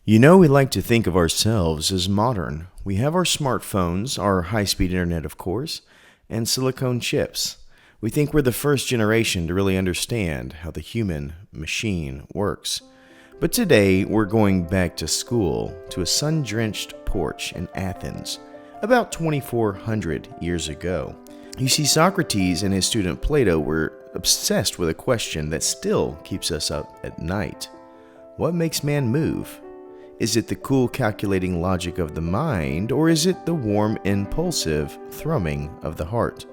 You know, we like to think of ourselves as modern. We have our smartphones, our high-speed internet, of course, and silicone chips. We think we're the first generation to really understand how the human machine works. But today, we're going back to school, to a sun-drenched porch in Athens, about 2,400 years ago. You see, Socrates and his student Plato were obsessed with a question that still keeps us up at night. What makes man move? Is it the cool calculating logic of the mind, or is it the warm impulsive thrumming of the heart?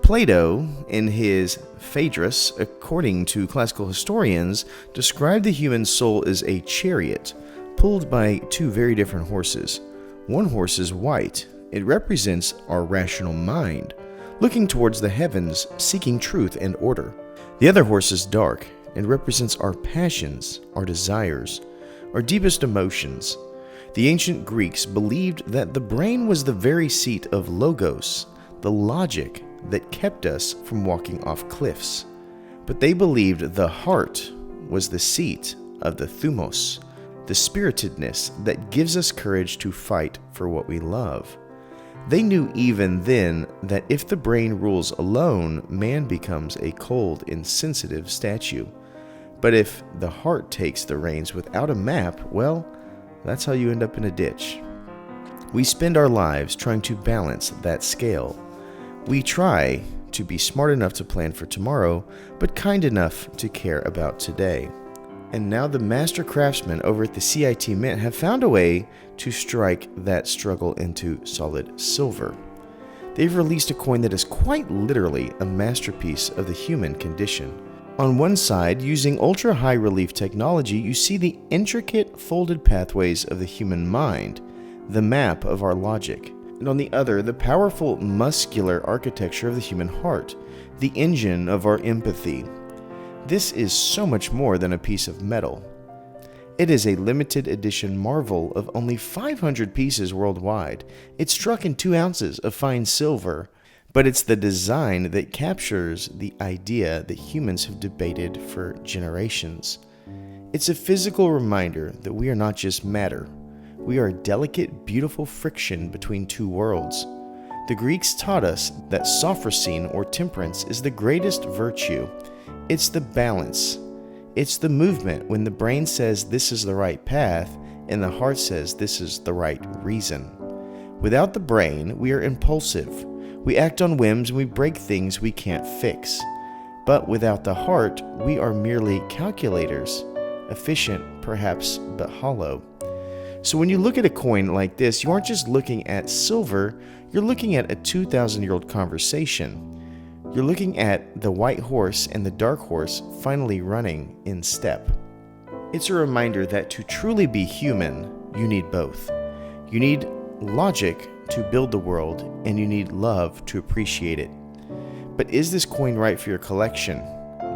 Plato, in his Phaedrus, according to classical historians, described the human soul as a chariot pulled by two very different horses. One horse is white. It represents our rational mind, looking towards the heavens, seeking truth and order. The other horse is dark. It represents our passions, our desires, our deepest emotions. The ancient Greeks believed that the brain was the very seat of logos, the logic that kept us from walking off cliffs. But they believed the heart was the seat of the thumos, the spiritedness that gives us courage to fight for what we love. They knew even then that if the brain rules alone, man becomes a cold, insensitive statue. But if the heart takes the reins without a map, well, that's how you end up in a ditch. We spend our lives trying to balance that scale. We try to be smart enough to plan for tomorrow, but kind enough to care about today. And now the master craftsmen over at the CIT Mint have found a way to strike that struggle into solid silver. They've released a coin that is quite literally a masterpiece of the human condition. On one side, using ultra-high relief technology, you see the intricate folded pathways of the human mind, the map of our logic. And on the other, the powerful muscular architecture of the human heart, the engine of our empathy. This is so much more than a piece of metal. It is a limited edition marvel of only 500 pieces worldwide. It's struck in 2 ounces of fine silver. But it's the design that captures the idea that humans have debated for generations. It's a physical reminder that we are not just matter. We are a delicate, beautiful friction between two worlds. The Greeks taught us that sophrosine or temperance is the greatest virtue. It's the balance. It's the movement when the brain says this is the right path and the heart says this is the right reason. Without the brain, we are impulsive. We act on whims and we break things we can't fix. But without the heart, we are merely calculators, efficient perhaps, but hollow. So when you look at a coin like this, you aren't just looking at silver, you're looking at a 2,000-year-old conversation. You're looking at the white horse and the dark horse finally running in step. It's a reminder that to truly be human, you need both. You need logic to build the world, and you need love to appreciate it. But is this coin right for your collection?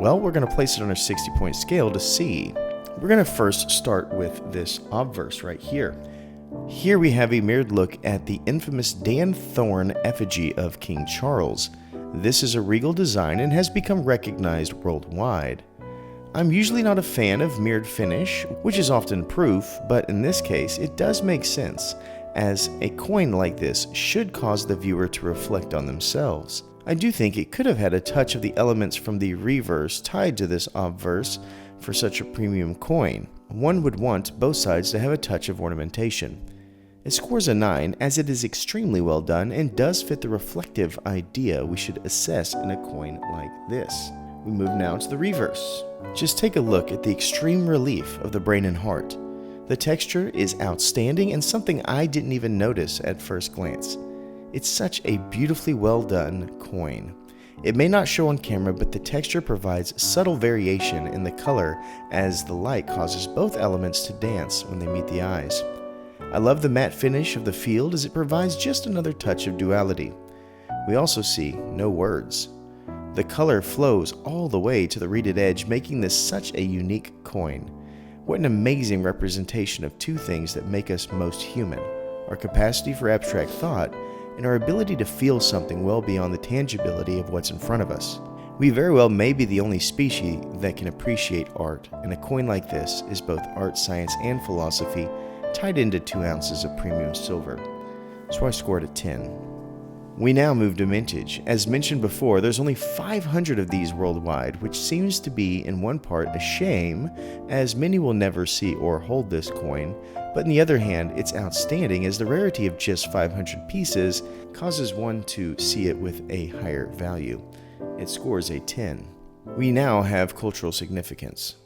Well, we're going to place it on a 60-point scale to see. We're going to first start with this obverse right here. Here we have a mirrored look at the infamous Dan Thorne effigy of King Charles. This is a regal design and has become recognized worldwide. I'm usually not a fan of mirrored finish, which is often proof, but in this case, it does make sense, as a coin like this should cause the viewer to reflect on themselves. I do think it could have had a touch of the elements from the reverse tied to this obverse for such a premium coin. One would want both sides to have a touch of ornamentation. It scores a 9 as it is extremely well done and does fit the reflective idea we should assess in a coin like this. We move now to the reverse. Just take a look at the extreme relief of the brain and heart. The texture is outstanding and something I didn't even notice at first glance. It's such a beautifully well done coin. It may not show on camera, but the texture provides subtle variation in the color as the light causes both elements to dance when they meet the eyes. I love the matte finish of the field as it provides just another touch of duality. We also see no words. The color flows all the way to the reeded edge, making this such a unique coin. What an amazing representation of two things that make us most human, our capacity for abstract thought and our ability to feel something well beyond the tangibility of what's in front of us. We very well may be the only species that can appreciate art, and a coin like this is both art, science, and philosophy tied into 2 ounces of premium silver. So I scored a 10. We now move to mintage. As mentioned before, there's only 500 of these worldwide, which seems to be in one part a shame, as many will never see or hold this coin, but on the other hand, it's outstanding as the rarity of just 500 pieces causes one to see it with a higher value. It scores a 10. We now have cultural significance.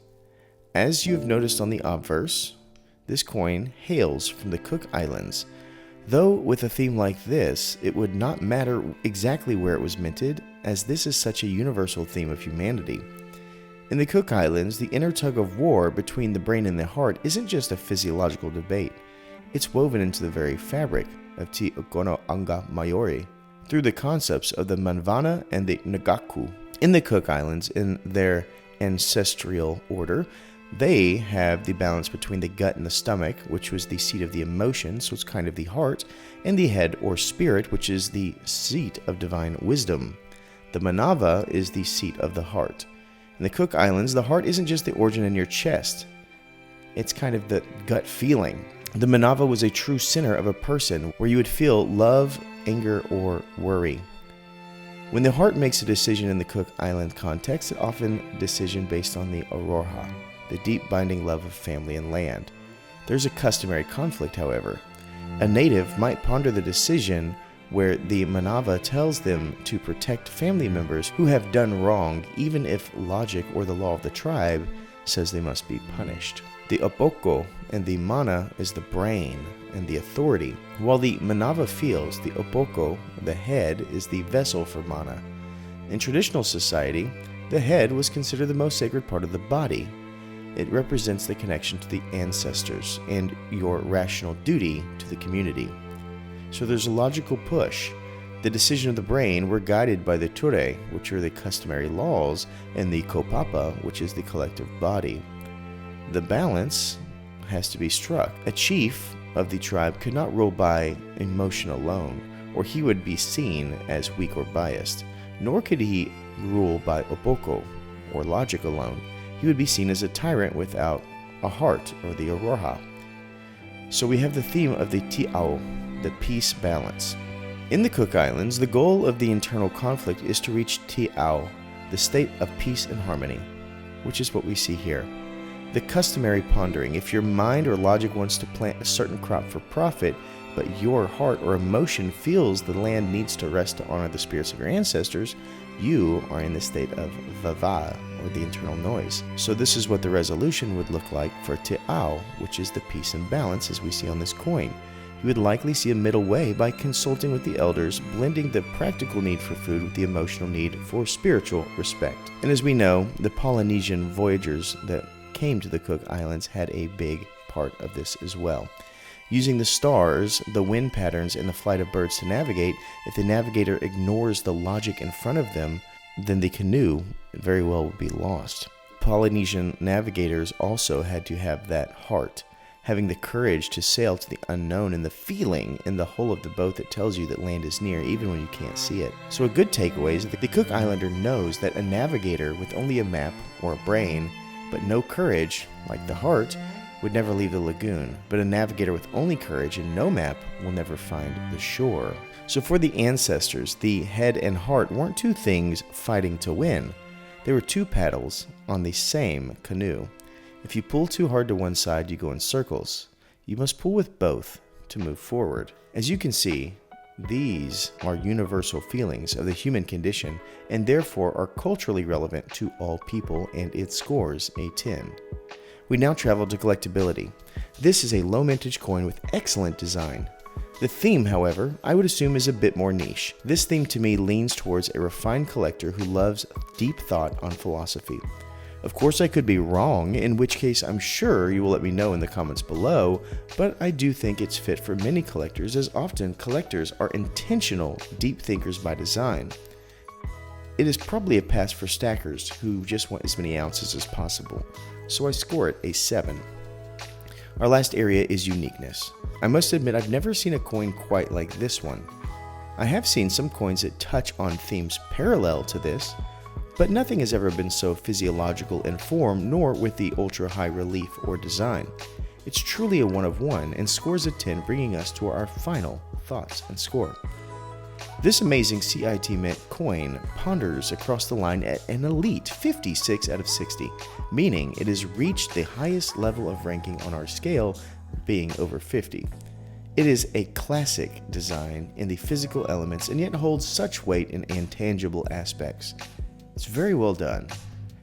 As you've noticed on the obverse, this coin hails from the Cook Islands. Though with a theme like this, it would not matter exactly where it was minted, as this is such a universal theme of humanity. In the Cook Islands, the inner tug of war between the brain and the heart isn't just a physiological debate. It's woven into the very fabric of Te Okono Anga Mayori through the concepts of the Manvana and the Ngāku. In the Cook Islands, in their ancestral order, they have the balance between the gut and the stomach, which was the seat of the emotions, so it's kind of the heart, and the head or spirit, which is the seat of divine wisdom. The Manava is the seat of the heart. In the Cook Islands, the heart isn't just the organ in your chest. It's kind of the gut feeling. The Manava was a true center of a person where you would feel love, anger, or worry. When the heart makes a decision in the Cook Island context, it's often a decision based on the Aurora, the deep binding love of family and land. There's a customary conflict, however. A native might ponder the decision where the Manava tells them to protect family members who have done wrong, even if logic or the law of the tribe says they must be punished. The Opoko and the Mana is the brain and the authority, while the Manava feels the Opoko, the head, is the vessel for Mana. In traditional society, the head was considered the most sacred part of the body. It represents the connection to the ancestors and your rational duty to the community. So there's a logical push. The decision of the brain were guided by the Ture, which are the customary laws, and the Kopapa, which is the collective body. The balance has to be struck. A chief of the tribe could not rule by emotion alone, or he would be seen as weak or biased. Nor could he rule by Opoko, or logic alone. He would be seen as a tyrant without a heart, or the Aroha. So we have the theme of the Ti'au, the peace balance. In the Cook Islands, the goal of the internal conflict is to reach Ti'au, the state of peace and harmony, which is what we see here. The customary pondering, if your mind or logic wants to plant a certain crop for profit, but your heart or emotion feels the land needs to rest to honor the spirits of your ancestors, you are in the state of vava, or the internal noise. So this is what the resolution would look like for Ti'au, which is the peace and balance as we see on this coin. You would likely see a middle way by consulting with the elders, blending the practical need for food with the emotional need for spiritual respect. And as we know, the Polynesian voyagers that came to the Cook Islands had a big part of this as well. Using the stars, the wind patterns, and the flight of birds to navigate, if the navigator ignores the logic in front of them, then the canoe very well would be lost. Polynesian navigators also had to have that heart, having the courage to sail to the unknown and the feeling in the hull of the boat that tells you that land is near even when you can't see it. So a good takeaway is that the Cook Islander knows that a navigator with only a map or a brain, but no courage, like the heart, would never leave the lagoon, but a navigator with only courage and no map will never find the shore. So for the ancestors, the head and heart weren't two things fighting to win. They were two paddles on the same canoe. If you pull too hard to one side, you go in circles. You must pull with both to move forward. As you can see, these are universal feelings of the human condition and therefore are culturally relevant to all people, and it scores a 10. We now travel to collectability. This is a low mintage coin with excellent design. The theme, however, I would assume is a bit more niche. This theme to me leans towards a refined collector who loves deep thought on philosophy. Of course, I could be wrong, in which case I'm sure you will let me know in the comments below, but I do think it's fit for many collectors, as often collectors are intentional deep thinkers by design. It is probably a pass for stackers who just want as many ounces as possible, so I score it a 7. Our last area is uniqueness. I must admit I've never seen a coin quite like this one. I have seen some coins that touch on themes parallel to this, but nothing has ever been so physiological in form, nor with the ultra-high relief or design. It's truly a one of one and scores a 10, bringing us to our final thoughts and score. This amazing CIT Mint coin ponders across the line at an elite 56 out of 60, meaning it has reached the highest level of ranking on our scale, being over 50. It is a classic design in the physical elements and yet holds such weight in intangible aspects. It's very well done.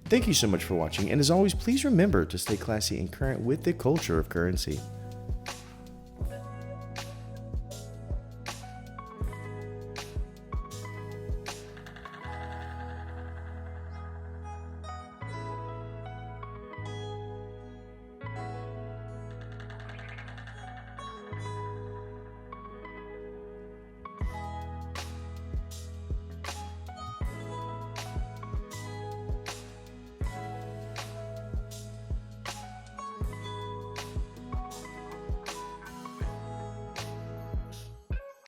Thank you so much for watching, and as always, please remember to stay classy and current with the culture of currency.